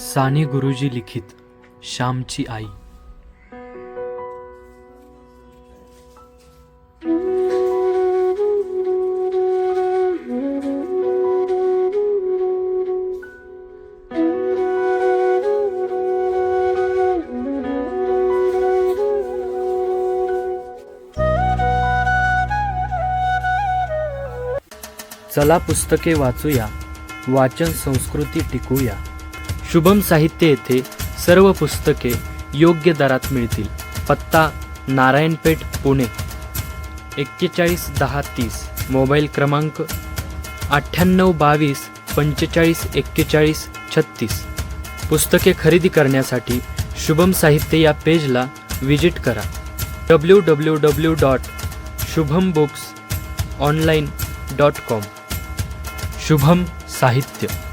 साने गुरुजी लिखित श्यामची आई। चला पुस्तके वाचूया, वाचन संस्कृती टिकूया। शुभम साहित्य येथे सर्व पुस्तके योग्य दरात मिळतील। पत्ता नारायणपेठ पुणे 411030। मोबाईल क्रमांक 9822454136। पुस्तके खरेदी करण्यासाठी शुभम साहित्य या पेजला विजिट करा। www.shubhambooksonline.com। शुभम साहित्य।